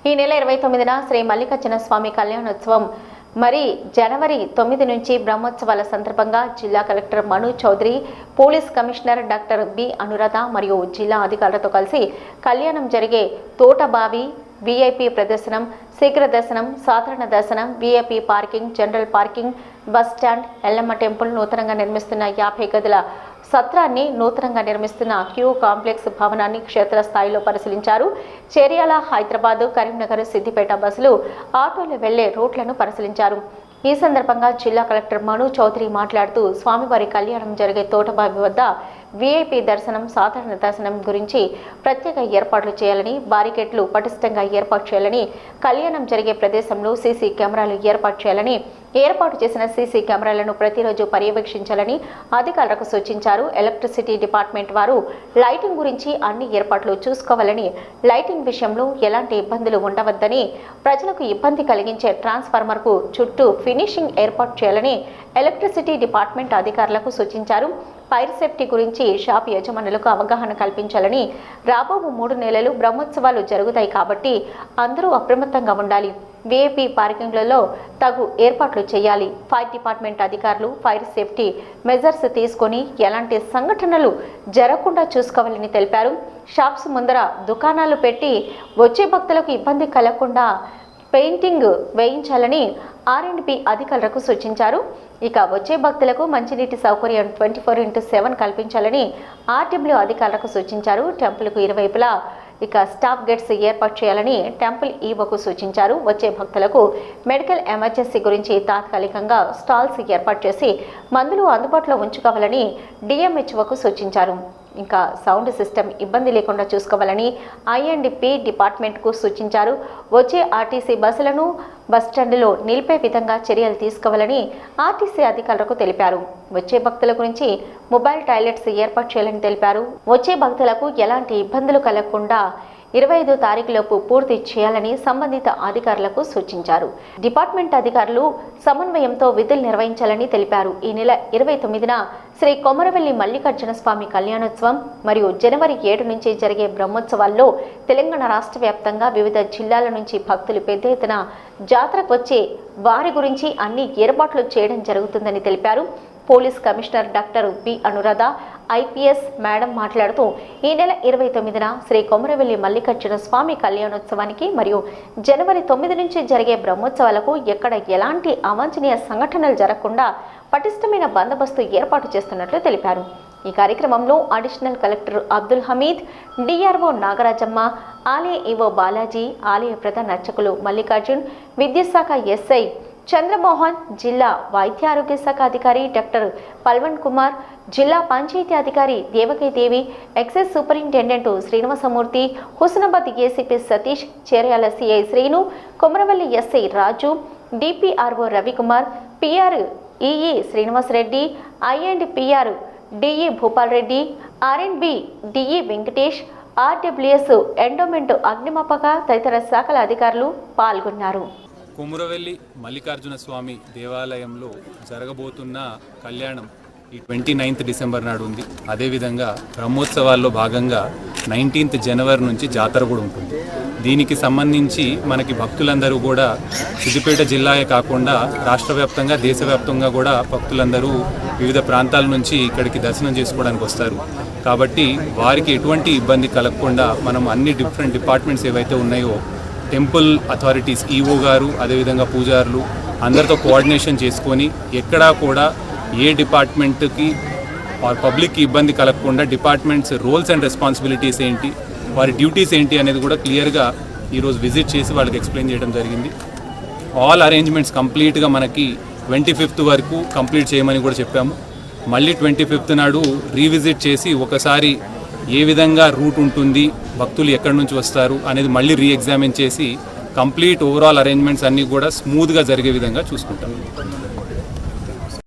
ఈ నెల 29న శ్రీ మల్లికార్జున స్వామి కళ్యాణోత్సవం మరి జనవరి 9 నుంచి బ్రహ్మోత్సవాల సందర్భంగా జిల్లా collector Manu Chowdary, police commissioner doctor B Anuradha మరియు జిల్లా అధికారులతో కలిసి కళ్యాణం జరిగే తోటబావి, వీఐపీ ప్రదర్శనం, శీఘ్ర దర్శనం, సాధారణ దర్శనం, VIP parking, general parking, bus stand, Yellamma temple, నూతనంగా నిర్మిస్తున్న 50 గదుల సత్రాన్ని, నూతనంగా నిర్మిస్తున్న క్యూ కాంప్లెక్స్ భవనాన్ని క్షేత్రస్థాయిలో పరిశీలించారు. చేర్యాల, హైదరాబాద్, కరీంనగర్, సిద్దిపేట బస్సులు, ఆటోలు వెళ్లే రూట్లను పరిశీలించారు. ఈ సందర్భంగా జిల్లా కలెక్టర్ మను చౌదరి మాట్లాడుతూ స్వామివారి కళ్యాణం జరిగే తోటబావి వద్ద వీఐపీ దర్శనం, సాధారణ దర్శనం గురించి ప్రత్యేక ఏర్పాట్లు చేయాలని, బారికేడ్లు పటిష్టంగా ఏర్పాటు చేయాలని, కళ్యాణం జరిగే ప్రదేశంలో సీసీ కెమెరాలు ఏర్పాటు చేయాలని, ఏర్పాటు చేసిన సీసీ కెమెరాలను ప్రతిరోజు పర్యవేక్షించాలని అధికారులకు సూచించారు. ఎలక్ట్రిసిటీ డిపార్ట్మెంట్ వారు లైటింగ్ గురించి అన్ని ఏర్పాట్లు చూసుకోవాలని, లైటింగ్ విషయంలో ఎలాంటి ఇబ్బందులు ఉండవద్దని, ప్రజలకు ఇబ్బంది కలిగించే ట్రాన్స్ఫార్మర్కు చుట్టూ ఫినిషింగ్ ఏర్పాటు చేయాలని ఎలక్ట్రిసిటీ డిపార్ట్మెంట్ అధికారులకు సూచించారు. ఫైర్ సేఫ్టీ గురించి షాప్ యజమానులకు అవగాహన కల్పించాలని, రాబో 3 నెలలు బ్రహ్మోత్సవాలు జరుగుతాయి కాబట్టి అందరూ అప్రమత్తంగా ఉండాలి. వీఐపీ పార్కింగ్లలో తగు ఏర్పాట్లు చేయాలి. ఫైర్ డిపార్ట్మెంట్ అధికారులు ఫైర్ సేఫ్టీ మెజర్స్ తీసుకొని ఎలాంటి సంఘటనలు జరగకుండా చూసుకోవాలని తెలిపారు. షాప్స్ ముందర దుకాణాలు పెట్టి వచ్చే భక్తులకు ఇబ్బంది కలగకుండా పెయింటింగ్ వేయించాలని R&B అధికారులకు సూచించారు. ఇక వచ్చే భక్తులకు మంచినీటి సౌకర్యం 24/7 కల్పించాలని RW అధికారులకు సూచించారు. టెంపుల్కు ఇరువైపులా స్టాప్ గేట్స్ ఏర్పాటు చేయాలని టెంపుల్ ఈవోకు సూచించారు. వచ్చే భక్తులకు మెడికల్ ఎమర్జెన్సీ గురించి తాత్కాలికంగా స్టాల్స్ ఏర్పాటు చేసి మందులు అందుబాటులో ఉంచుకోవాలని DMHOకు సూచించారు. ఇంకా సౌండ్ సిస్టమ్ ఇబ్బంది లేకుండా చూసుకోవాలని I&P డిపార్ట్మెంట్కు సూచించారు. వచ్చే ఆర్టీసీ బస్సులను బస్టాండ్లో నిలిపే విధంగా చర్యలు తీసుకోవాలని ఆర్టీసీ అధికారులకు తెలిపారు. వచ్చే భక్తుల గురించి మొబైల్ టాయిలెట్స్ ఏర్పాటు చేయాలని తెలిపారు. వచ్చే భక్తులకు ఎలాంటి ఇబ్బందులు కలగకుండా 25వ తారీఖులోపు పూర్తి చేయాలని సంబంధిత అధికారులకు సూచించారు. డిపార్ట్మెంట్ అధికారులు సమన్వయంతో విధులు నిర్వహించాలని తెలిపారు. ఈ నెల 29న శ్రీ కొమరవెల్లి మల్లికార్జున స్వామి కళ్యాణోత్సవం మరియు జనవరి 7 నుంచి జరిగే బ్రహ్మోత్సవాల్లో తెలంగాణ రాష్ట్ర వ్యాప్తంగా వివిధ జిల్లాల నుంచి భక్తులు పెద్ద ఎత్తున జాతరకు వచ్చే వారి గురించి అన్ని ఏర్పాట్లు చేయడం జరుగుతుందని తెలిపారు. Police commissioner doctor B Anuradha IPS madam మాట్లాడుతూ ఈ నెల 29న శ్రీ కొమరవెల్లి మల్లికార్జున స్వామి కళ్యాణోత్సవానికి మరియు జనవరి 9 నుంచి జరిగే బ్రహ్మోత్సవాలకు ఎక్కడ ఎలాంటి అవాంఛనీయ సంఘటనలు జరగకుండా పటిష్టమైన బందోబస్తు ఏర్పాటు చేస్తున్నట్లు తెలిపారు. ఈ కార్యక్రమంలో additional collector Abdul Hameed, DRO Nagarajamma, ఆలయ ఈవో బాలాజీ, ఆలయ ప్రధాన అర్చకులు మల్లికార్జున్, విద్యాశాఖ SI చంద్రమోహన్, జిల్లా వైద్య ఆరోగ్య శాఖ అధికారి డాక్టర్ పల్వన్ కుమార్, జిల్లా పంచాయతీ అధికారి Devakidevi, excise superintendent Srinivasamurthy, Husnabad ACP Satish, Cheryal CI Srinu, Komaravelli SI Raju, DPRO Ravikumar, PR EE Srinivasareddy, I&PR DE Bhupal Reddy, R&B DE Venkatesh, RWS endowment అగ్నిమాపక తదితర శాఖల అధికారులు పాల్గొన్నారు. కొమరవెల్లి మల్లికార్జున స్వామి దేవాలయంలో జరగబోతున్న కళ్యాణం ఈ 29th డిసెంబర్ నాడు ఉంది. అదేవిధంగా బ్రహ్మోత్సవాల్లో భాగంగా 19th జనవరి నుంచి జాతర కూడా ఉంటుంది. దీనికి సంబంధించి మనకి భక్తులందరూ కూడా సిద్దిపేట జిల్లాయే కాకుండా రాష్ట్ర వ్యాప్తంగా, దేశవ్యాప్తంగా కూడా భక్తులందరూ వివిధ ప్రాంతాల నుంచి ఇక్కడికి దర్శనం చేసుకోవడానికి వస్తారు. కాబట్టి వారికి ఎటువంటి ఇబ్బంది కలగకుండా మనం అన్ని డిఫరెంట్ డిపార్ట్మెంట్స్ ఏవైతే ఉన్నాయో టెంపుల్ అథారిటీస్, ఈవో గారు, అదేవిధంగా పూజారులు అందరితో కోఆర్డినేషన్ చేసుకొని ఎక్కడా కూడా ఏ డిపార్ట్మెంట్కి పబ్లిక్కి ఇబ్బంది కలగకుండా డిపార్ట్మెంట్స్ రోల్స్ అండ్ రెస్పాన్సిబిలిటీస్ ఏంటి, వారి డ్యూటీస్ ఏంటి అనేది కూడా క్లియర్గా ఈరోజు విజిట్ చేసి వాళ్ళకి ఎక్స్ప్లెయిన్ చేయడం జరిగింది. ఆల్ అరేంజ్మెంట్స్ కంప్లీట్గా మనకి 25th వరకు కంప్లీట్ చేయమని కూడా చెప్పాము. మళ్ళీ 25th నాడు రీవిజిట్ చేసి ఒకసారి ఏ విధంగా రూట్ ఉంటుంది, భక్తులు ఎక్కడి నుంచి వస్తారు అనేది మళ్ళీ రీఎగ్జామిన్ చేసి కంప్లీట్ ఓవరాల్ అరేంజ్మెంట్స్ అన్నీ కూడా స్మూత్గా జరిగే విధంగా చూసుకుంటాం.